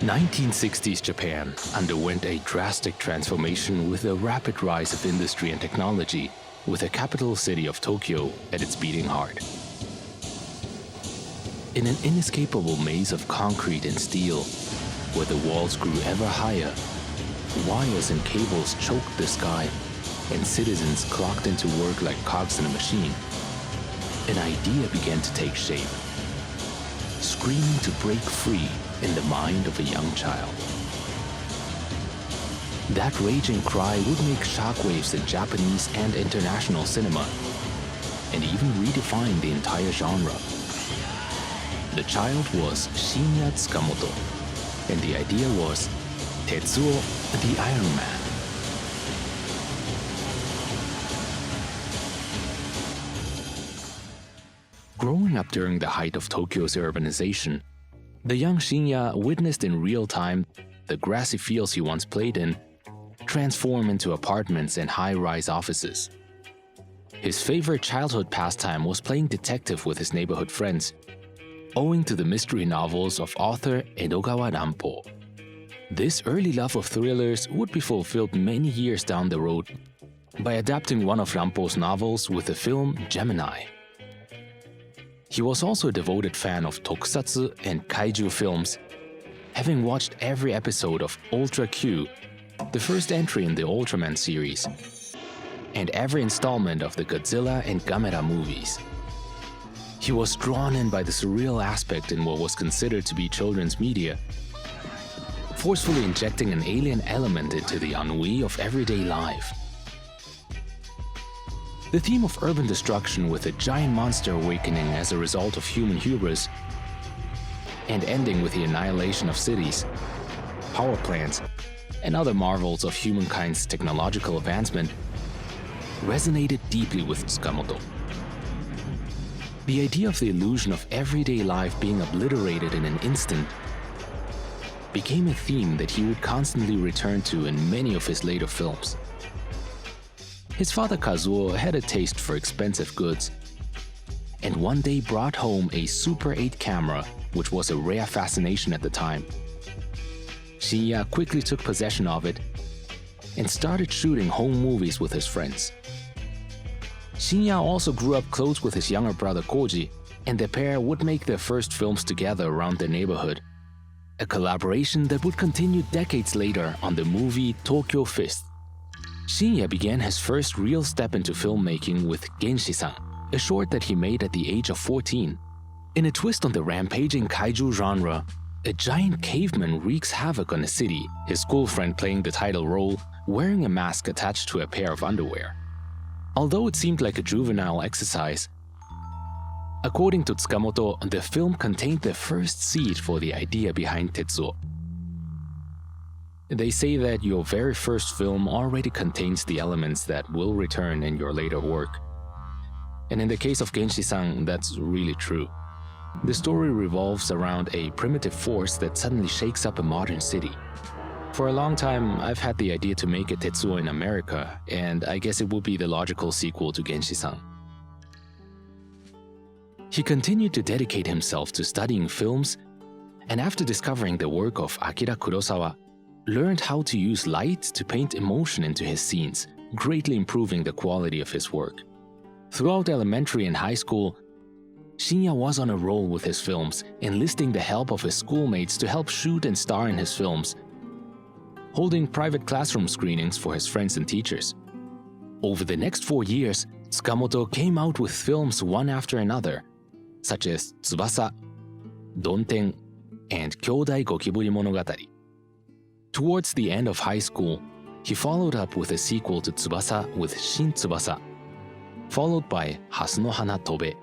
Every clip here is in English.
1960s Japan underwent a drastic transformation with the rapid rise of industry and technology, with the capital city of Tokyo at its beating heart. In an inescapable maze of concrete and steel, where the walls grew ever higher, wires and cables choked the sky, and citizens clocked into work like cogs in a machine, an idea began to take shape, screaming to break free in the mind of a young child. That raging cry would make shockwaves in Japanese and international cinema, and even redefine the entire genre. The child was Shinya Tsukamoto, and the idea was Tetsuo the Iron Man. Growing up during the height of Tokyo's urbanization, the young Shinya witnessed in real time the grassy fields he once played in transform into apartments and high-rise offices. His favorite childhood pastime was playing detective with his neighborhood friends, owing to the mystery novels of author Edogawa Rampo. This early love of thrillers would be fulfilled many years down the road by adapting one of Rampo's novels with the film Gemini. He was also a devoted fan of tokusatsu and kaiju films, having watched every episode of Ultra Q, the first entry in the Ultraman series, and every installment of the Godzilla and Gamera movies. He was drawn in by the surreal aspect in what was considered to be children's media, forcefully injecting an alien element into the ennui of everyday life. The theme of urban destruction with a giant monster awakening as a result of human hubris, and ending with the annihilation of cities, power plants, and other marvels of humankind's technological advancement, resonated deeply with Tsukamoto. The idea of the illusion of everyday life being obliterated in an instant became a theme that he would constantly return to in many of his later films. His father Kazuo had a taste for expensive goods, and one day brought home a Super 8 camera, which was a rare fascination at the time. Shinya quickly took possession of it and started shooting home movies with his friends. Shinya also grew up close with his younger brother Koji, and the pair would make their first films together around their neighborhood, a collaboration that would continue decades later on the movie Tokyo Fist. Shinya began his first real step into filmmaking with Genshi-san, a short that he made at the age of 14. In a twist on the rampaging kaiju genre, a giant caveman wreaks havoc on a city, his school friend playing the title role, wearing a mask attached to a pair of underwear. Although it seemed like a juvenile exercise, according to Tsukamoto, the film contained the first seed for the idea behind Tetsuo. They say that your very first film already contains the elements that will return in your later work. And in the case of Genshi-san, that's really true. The story revolves around a primitive force that suddenly shakes up a modern city. For a long time, I've had the idea to make a Tetsuo in America, and I guess it would be the logical sequel to Genshi-san. He continued to dedicate himself to studying films, and after discovering the work of Akira Kurosawa, learned how to use light to paint emotion into his scenes, greatly improving the quality of his work. Throughout elementary and high school, Shinya was on a roll with his films, enlisting the help of his schoolmates to help shoot and star in his films, holding private classroom screenings for his friends and teachers. Over the next 4 years, Tsukamoto came out with films one after another, such as Tsubasa, Donten, and Kyōdai Gokiburi Monogatari. Towards the end of high school, he followed up with a sequel to Tsubasa with Shin Tsubasa, followed by Hasu no Hana Tobe.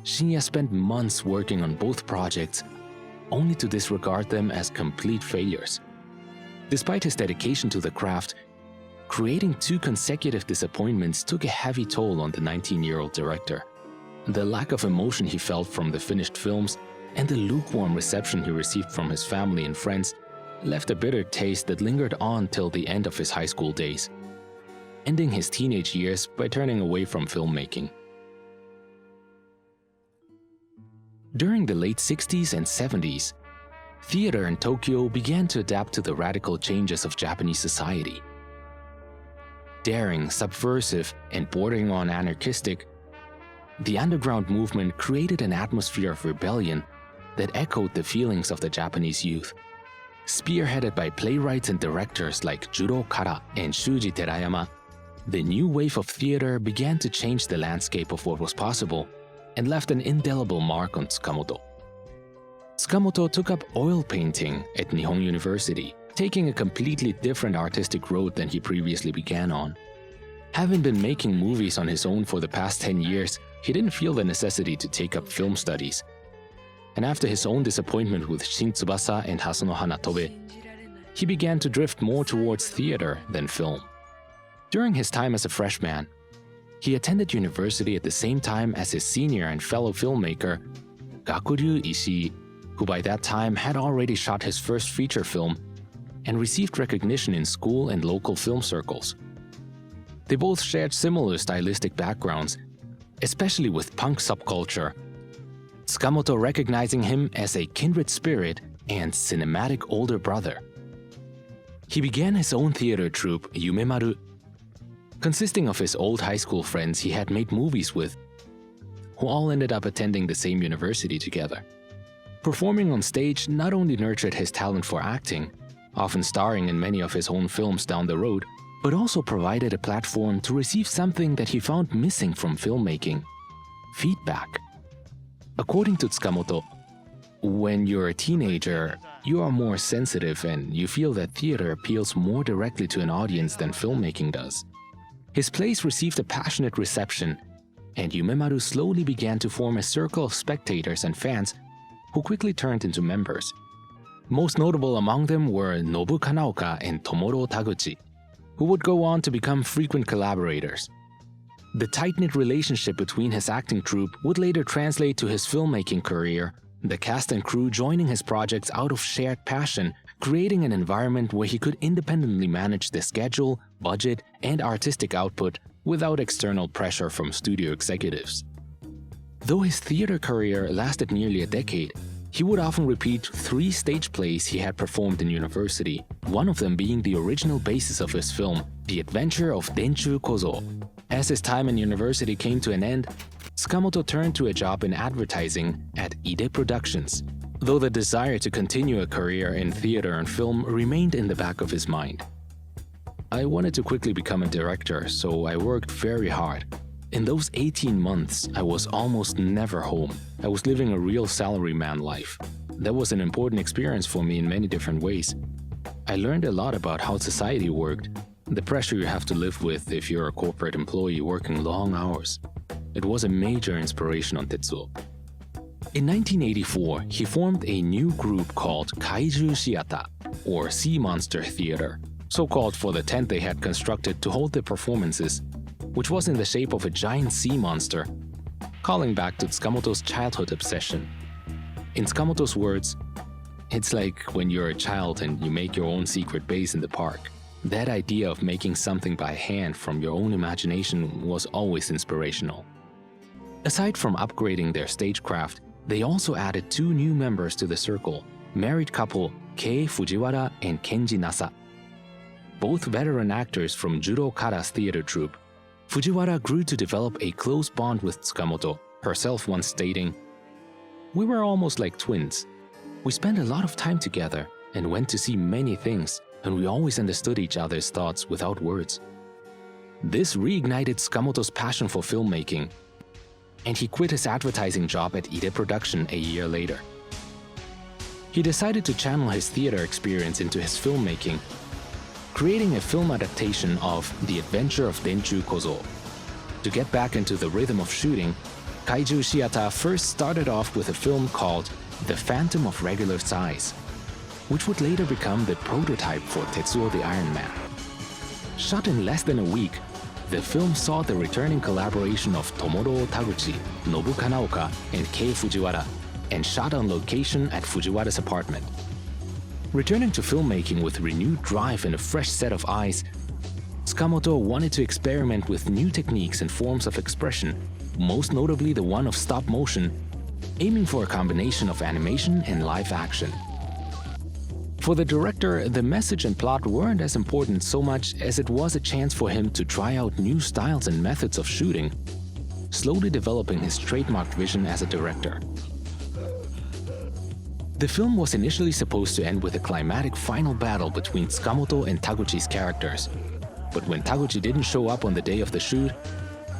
Shinya spent months working on both projects, only to disregard them as complete failures. Despite his dedication to the craft, creating 2 consecutive disappointments took a heavy toll on the 19-year-old director. The lack of emotion he felt from the finished films and the lukewarm reception he received from his family and friends left a bitter taste that lingered on till the end of his high school days, ending his teenage years by turning away from filmmaking. During the late 60s and 70s, theater in Tokyo began to adapt to the radical changes of Japanese society. Daring, subversive, and bordering on anarchistic, the underground movement created an atmosphere of rebellion that echoed the feelings of the Japanese youth. Spearheaded by playwrights and directors like Juro Kara and Shuji Terayama, the new wave of theater began to change the landscape of what was possible and left an indelible mark on Tsukamoto. Tsukamoto took up oil painting at Nihon University, taking a completely different artistic road than he previously began on. Having been making movies on his own for the past 10 years, he didn't feel the necessity to take up film studies. And after his own disappointment with Shin Tsubasa and Hasono Hanatobe, he began to drift more towards theater than film. During his time as a freshman, he attended university at the same time as his senior and fellow filmmaker, Gakuryu Ishii, who by that time had already shot his first feature film and received recognition in school and local film circles. They both shared similar stylistic backgrounds, especially with punk subculture, Tsukamoto recognizing him as a kindred spirit and cinematic older brother. He began his own theater troupe, Yumemaru, consisting of his old high school friends he had made movies with, who all ended up attending the same university together. Performing on stage not only nurtured his talent for acting, often starring in many of his own films down the road, but also provided a platform to receive something that he found missing from filmmaking: feedback. According to Tsukamoto, when you're a teenager, you are more sensitive and you feel that theater appeals more directly to an audience than filmmaking does. His plays received a passionate reception, and Yumemaru slowly began to form a circle of spectators and fans who quickly turned into members. Most notable among them were Nobu Kanaoka and Tomoro Taguchi, who would go on to become frequent collaborators. The tight-knit relationship between his acting troupe would later translate to his filmmaking career, the cast and crew joining his projects out of shared passion, creating an environment where he could independently manage the schedule, budget, and artistic output without external pressure from studio executives. Though his theater career lasted nearly a decade, he would often repeat 3 stage plays he had performed in university, one of them being the original basis of his film, The Adventure of Denchu Kozo. As his time in university came to an end, Tsukamoto turned to a job in advertising at Ide Productions, though the desire to continue a career in theater and film remained in the back of his mind. I wanted to quickly become a director, so I worked very hard. In those 18 months, I was almost never home. I was living a real salaryman life. That was an important experience for me in many different ways. I learned a lot about how society worked, the pressure you have to live with if you're a corporate employee working long hours. It was a major inspiration on Tetsuo. In 1984, he formed a new group called Kaiju Shiata, or Sea Monster Theater, so called for the tent they had constructed to hold their performances, which was in the shape of a giant sea monster, calling back to Tsukamoto's childhood obsession. In Tsukamoto's words, "It's like when you're a child and you make your own secret base in the park. That idea of making something by hand from your own imagination was always inspirational." Aside from upgrading their stagecraft, they also added 2 new members to the circle, married couple Kei Fujiwara and Kenji Nasa. Both veteran actors from Juro Kara's theater troupe, Fujiwara grew to develop a close bond with Tsukamoto, herself once stating, "We were almost like twins. We spent a lot of time together and went to see many things, and we always understood each other's thoughts without words." This reignited Tsukamoto's passion for filmmaking, and he quit his advertising job at Ide Production a year later. He decided to channel his theater experience into his filmmaking, creating a film adaptation of The Adventure of Denchu Kozo. To get back into the rhythm of shooting, Kaiju Shiata first started off with a film called The Phantom of Regular Size, which would later become the prototype for Tetsuo the Iron Man. Shot in less than a week, the film saw the returning collaboration of Tomoro Taguchi, Nobu Kanaoka, and Kei Fujiwara, and shot on location at Fujiwara's apartment. Returning to filmmaking with renewed drive and a fresh set of eyes, Tsukamoto wanted to experiment with new techniques and forms of expression, most notably the one of stop motion, aiming for a combination of animation and live action. For the director, the message and plot weren't as important so much as it was a chance for him to try out new styles and methods of shooting, slowly developing his trademarked vision as a director. The film was initially supposed to end with a climatic final battle between Tsukamoto and Taguchi's characters, but when Taguchi didn't show up on the day of the shoot,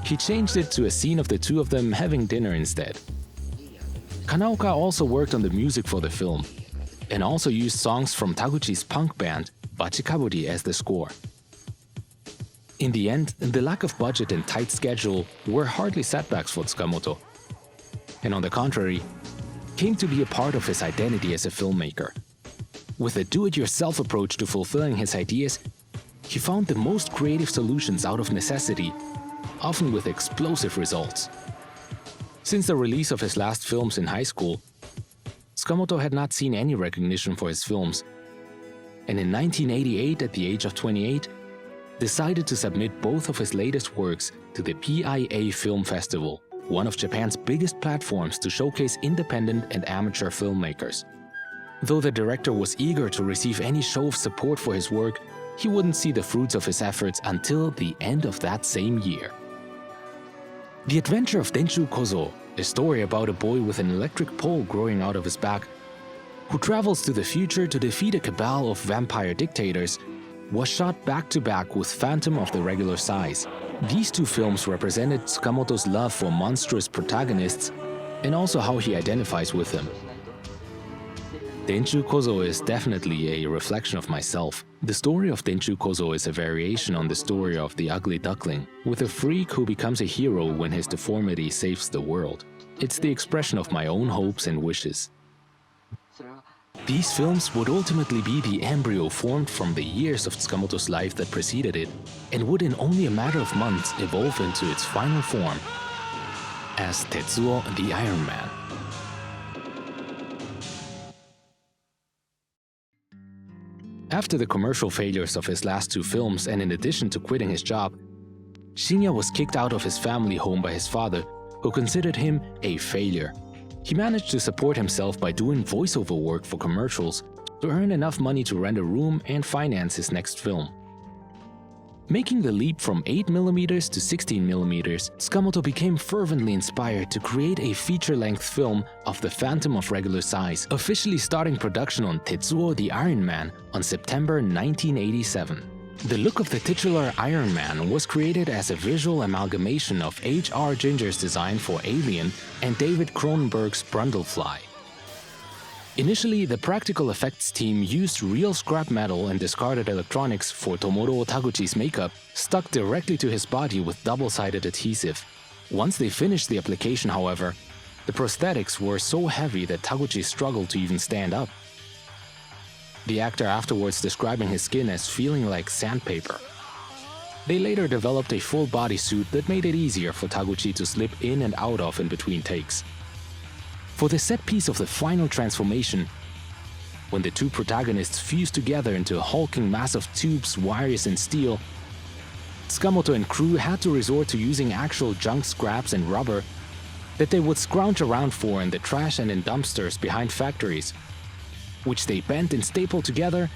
he changed it to a scene of the two of them having dinner instead. Kanaoka also worked on the music for the film, and also used songs from Taguchi's punk band, Bachikaburi, as the score. In the end, the lack of budget and tight schedule were hardly setbacks for Tsukamoto, and on the contrary, came to be a part of his identity as a filmmaker. With a do-it-yourself approach to fulfilling his ideas, he found the most creative solutions out of necessity, often with explosive results. Since the release of his last films in high school, Tsukamoto had not seen any recognition for his films, and in 1988, at the age of 28, decided to submit both of his latest works to the PIA Film Festival, one of Japan's biggest platforms to showcase independent and amateur filmmakers. Though the director was eager to receive any show of support for his work, he wouldn't see the fruits of his efforts until the end of that same year. The Adventure of Denshu Kozo, a story about a boy with an electric pole growing out of his back, who travels to the future to defeat a cabal of vampire dictators, was shot back-to-back with Phantom of the Regular Size. These two films represented Tsukamoto's love for monstrous protagonists and also how he identifies with them. Denshu Kozo is definitely a reflection of myself. The story of Denshu Kozo is a variation on the story of the Ugly Duckling, with a freak who becomes a hero when his deformity saves the world. It's the expression of my own hopes and wishes. These films would ultimately be the embryo formed from the years of Tsukamoto's life that preceded it, and would in only a matter of months evolve into its final form as Tetsuo the Iron Man. After the commercial failures of his last two films, and in addition to quitting his job, Shinya was kicked out of his family home by his father, who considered him a failure. He managed to support himself by doing voiceover work for commercials to earn enough money to rent a room and finance his next film. Making the leap from 8mm to 16mm, Tsukamoto became fervently inspired to create a feature-length film of The Phantom of Regular Size, officially starting production on Tetsuo the Iron Man on September 1987. The look of the titular Iron Man was created as a visual amalgamation of H.R. Ginger's design for Alien and David Cronenberg's Brundlefly. Initially, the practical effects team used real scrap metal and discarded electronics for Tomoro Taguchi's makeup stuck directly to his body with double-sided adhesive. Once they finished the application, however, the prosthetics were so heavy that Taguchi struggled to even stand up. The actor afterwards describing his skin as feeling like sandpaper. They later developed a full bodysuit that made it easier for Taguchi to slip in and out of in between takes. For the set piece of the final transformation, when the two protagonists fused together into a hulking mass of tubes, wires, and steel, Tsukamoto and crew had to resort to using actual junk scraps and rubber that they would scrounge around for in the trash and in dumpsters behind factories, which they bent and stapled together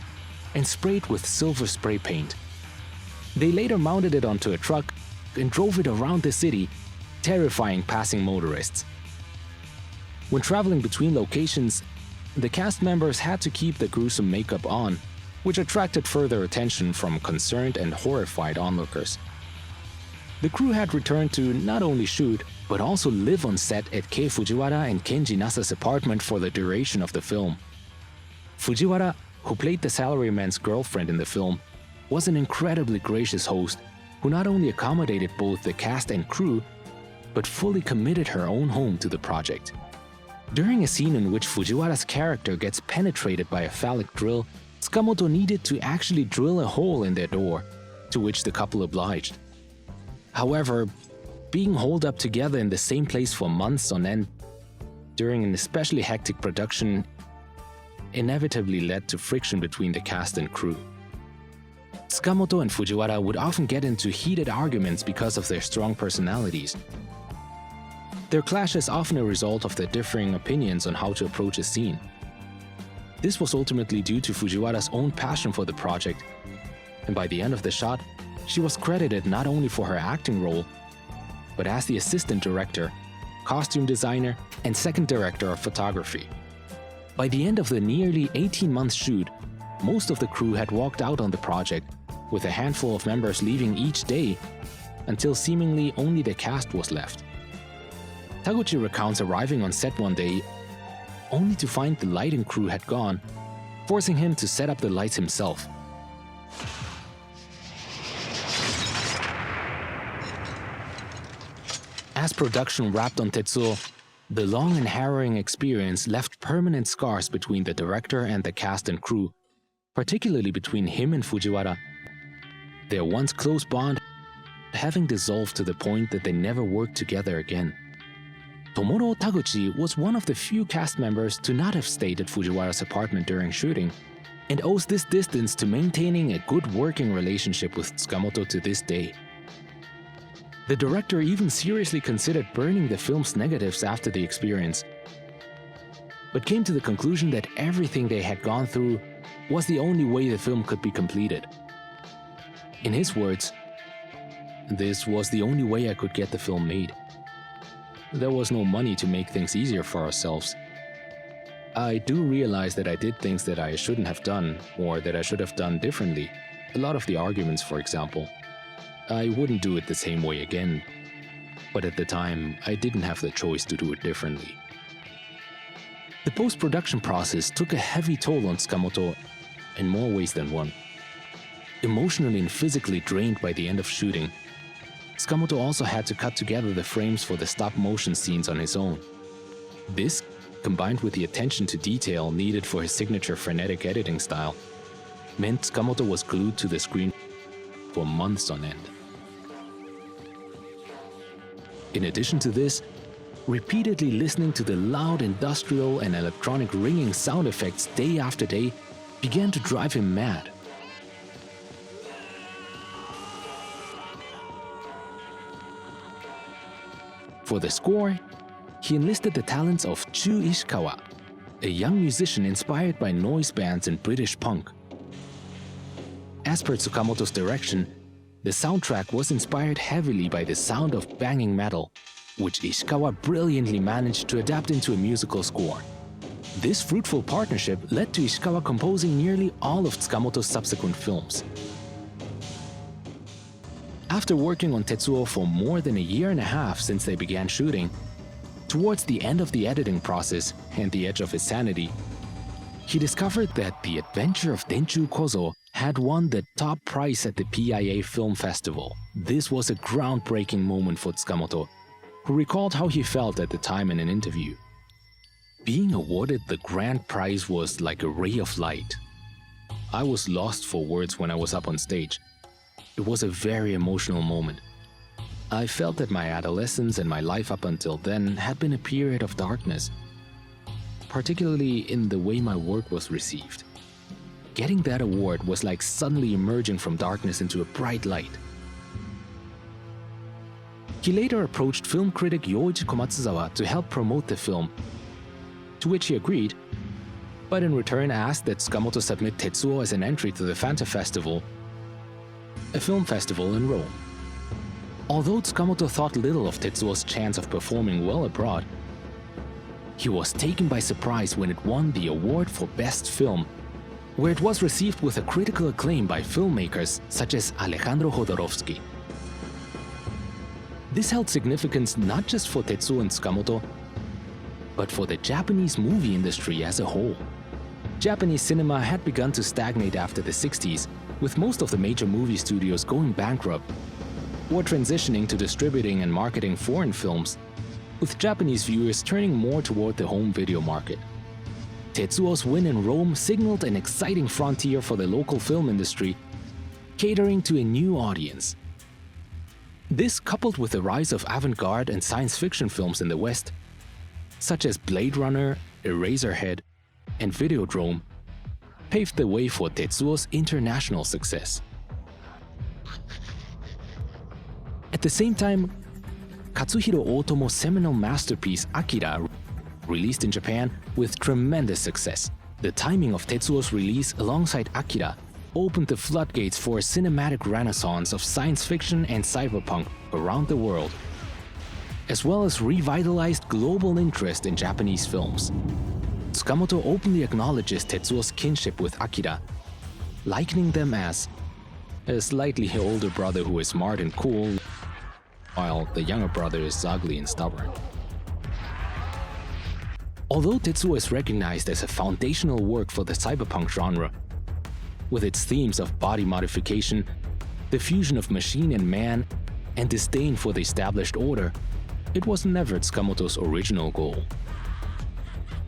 and sprayed with silver spray paint. They later mounted it onto a truck and drove it around the city, terrifying passing motorists. When traveling between locations, the cast members had to keep the gruesome makeup on, which attracted further attention from concerned and horrified onlookers. The crew had returned to not only shoot, but also live on set at Kei Fujiwara and Kenji Nasa's apartment for the duration of the film. Fujiwara, who played the salaryman's girlfriend in the film, was an incredibly gracious host who not only accommodated both the cast and crew, but fully committed her own home to the project. During a scene in which Fujiwara's character gets penetrated by a phallic drill, Tsukamoto needed to actually drill a hole in their door, to which the couple obliged. However, being holed up together in the same place for months on end during an especially hectic production inevitably led to friction between the cast and crew. Tsukamoto and Fujiwara would often get into heated arguments because of their strong personalities. Their clash is often a result of their differing opinions on how to approach a scene. This was ultimately due to Fujiwara's own passion for the project, and by the end of the shot, she was credited not only for her acting role, but as the assistant director, costume designer, and second director of photography. By the end of the nearly 18-month shoot, most of the crew had walked out on the project, with a handful of members leaving each day, until seemingly only the cast was left. Taguchi recounts arriving on set one day only to find the lighting crew had gone, forcing him to set up the lights himself. As production wrapped on Tetsuo, the long and harrowing experience left permanent scars between the director and the cast and crew, particularly between him and Fujiwara. Their once close bond having dissolved to the point that they never worked together again. Tomoro Taguchi was one of the few cast members to not have stayed at Fujiwara's apartment during shooting, and owes this distance to maintaining a good working relationship with Tsukamoto to this day. The director even seriously considered burning the film's negatives after the experience, but came to the conclusion that everything they had gone through was the only way the film could be completed. In his words, "This was the only way I could get the film made. There was no money to make things easier for ourselves. I do realize that I did things that I shouldn't have done, or that I should have done differently. A lot of the arguments, for example. I wouldn't do it the same way again. But at the time, I didn't have the choice to do it differently." The post-production process took a heavy toll on Tsukamoto in more ways than one. Emotionally and physically drained by the end of shooting, Tsukamoto also had to cut together the frames for the stop-motion scenes on his own. This, combined with the attention to detail needed for his signature frenetic editing style, meant Tsukamoto was glued to the screen for months on end. In addition to this, repeatedly listening to the loud industrial and electronic ringing sound effects day after day began to drive him mad. For the score, he enlisted the talents of Chu Ishikawa, a young musician inspired by noise bands and British punk. As per Tsukamoto's direction, the soundtrack was inspired heavily by the sound of banging metal, which Ishikawa brilliantly managed to adapt into a musical score. This fruitful partnership led to Ishikawa composing nearly all of Tsukamoto's subsequent films. After working on Tetsuo for more than a year and a half since they began shooting, towards the end of the editing process and the edge of his sanity, he discovered that The Adventure of Denchu Kozo had won the top prize at the PIA Film Festival. This was a groundbreaking moment for Tsukamoto, who recalled how he felt at the time in an interview. "Being awarded the grand prize was like a ray of light. I was lost for words when I was up on stage. It was a very emotional moment. I felt that my adolescence and my life up until then had been a period of darkness, particularly in the way my work was received. Getting that award was like suddenly emerging from darkness into a bright light." He later approached film critic Yoichi Komatsuzawa to help promote the film, to which he agreed, but in return asked that Tsukamoto submit Tetsuo as an entry to the Fanta Festival, a film festival in Rome. Although Tsukamoto thought little of Tetsuo's chance of performing well abroad, he was taken by surprise when it won the award for Best Film, where it was received with a critical acclaim by filmmakers such as Alejandro Jodorowsky. This held significance not just for Tetsuo and Tsukamoto, but for the Japanese movie industry as a whole. Japanese cinema had begun to stagnate after the 60s, with most of the major movie studios going bankrupt or transitioning to distributing and marketing foreign films, with Japanese viewers turning more toward the home video market. Tetsuo's win in Rome signaled an exciting frontier for the local film industry, catering to a new audience. This, coupled with the rise of avant-garde and science fiction films in the West, such as Blade Runner, Eraserhead, and Videodrome, paved the way for Tetsuo's international success. At the same time, Katsuhiro Otomo's seminal masterpiece Akira released in Japan with tremendous success. The timing of Tetsuo's release alongside Akira opened the floodgates for a cinematic renaissance of science fiction and cyberpunk around the world, as well as revitalized global interest in Japanese films. Tsukamoto openly acknowledges Tetsuo's kinship with Akira, likening them as a slightly older brother who is smart and cool, while the younger brother is ugly and stubborn. Although Tetsuo is recognized as a foundational work for the cyberpunk genre, with its themes of body modification, the fusion of machine and man, and disdain for the established order, it was never Tsukamoto's original goal.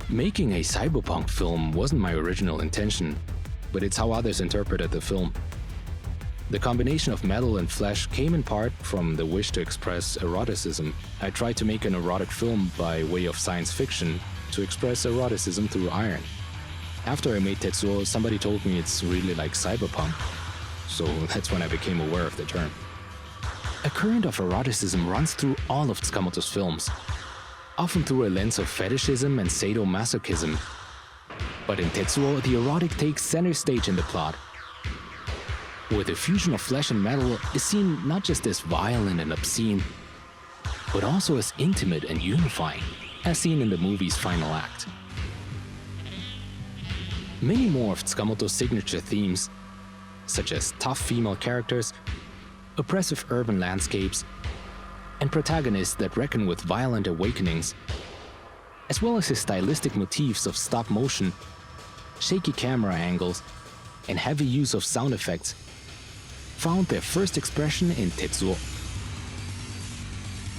Making a cyberpunk film wasn't my original intention, but it's how others interpreted the film. The combination of metal and flesh came in part from the wish to express eroticism. I tried to make an erotic film by way of science fiction to express eroticism through iron. After I made Tetsuo, somebody told me it's really like cyberpunk, so that's when I became aware of the term. A current of eroticism runs through all of Tsukamoto's films, often through a lens of fetishism and sadomasochism. But in Tetsuo, the erotic takes center stage in the plot, where the fusion of flesh and metal is seen not just as violent and obscene, but also as intimate and unifying, as seen in the movie's final act. Many more of Tsukamoto's signature themes, such as tough female characters, oppressive urban landscapes, and protagonists that reckon with violent awakenings, as well as his stylistic motifs of stop motion, shaky camera angles, and heavy use of sound effects, found their first expression in Tetsuo.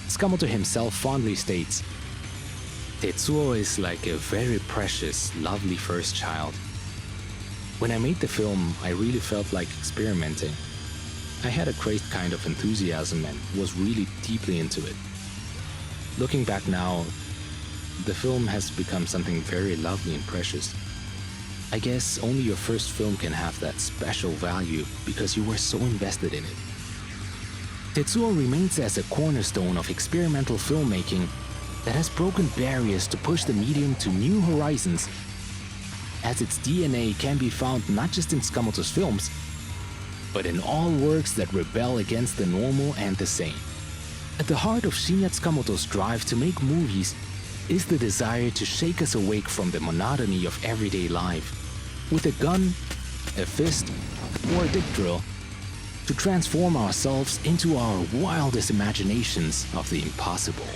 Tsukamoto himself fondly states, "Tetsuo is like a very precious, lovely first child. When I made the film, I really felt like experimenting. I had a great kind of enthusiasm and was really deeply into it. Looking back now, the film has become something very lovely and precious. I guess only your first film can have that special value because you were so invested in it." Tetsuo remains as a cornerstone of experimental filmmaking that has broken barriers to push the medium to new horizons, as its DNA can be found not just in Tsukamoto's films, but in all works that rebel against the normal and the same. At the heart of Shinya Tsukamoto's drive to make movies is the desire to shake us awake from the monotony of everyday life, with a gun, a fist, or a dick drill, to transform ourselves into our wildest imaginations of the impossible.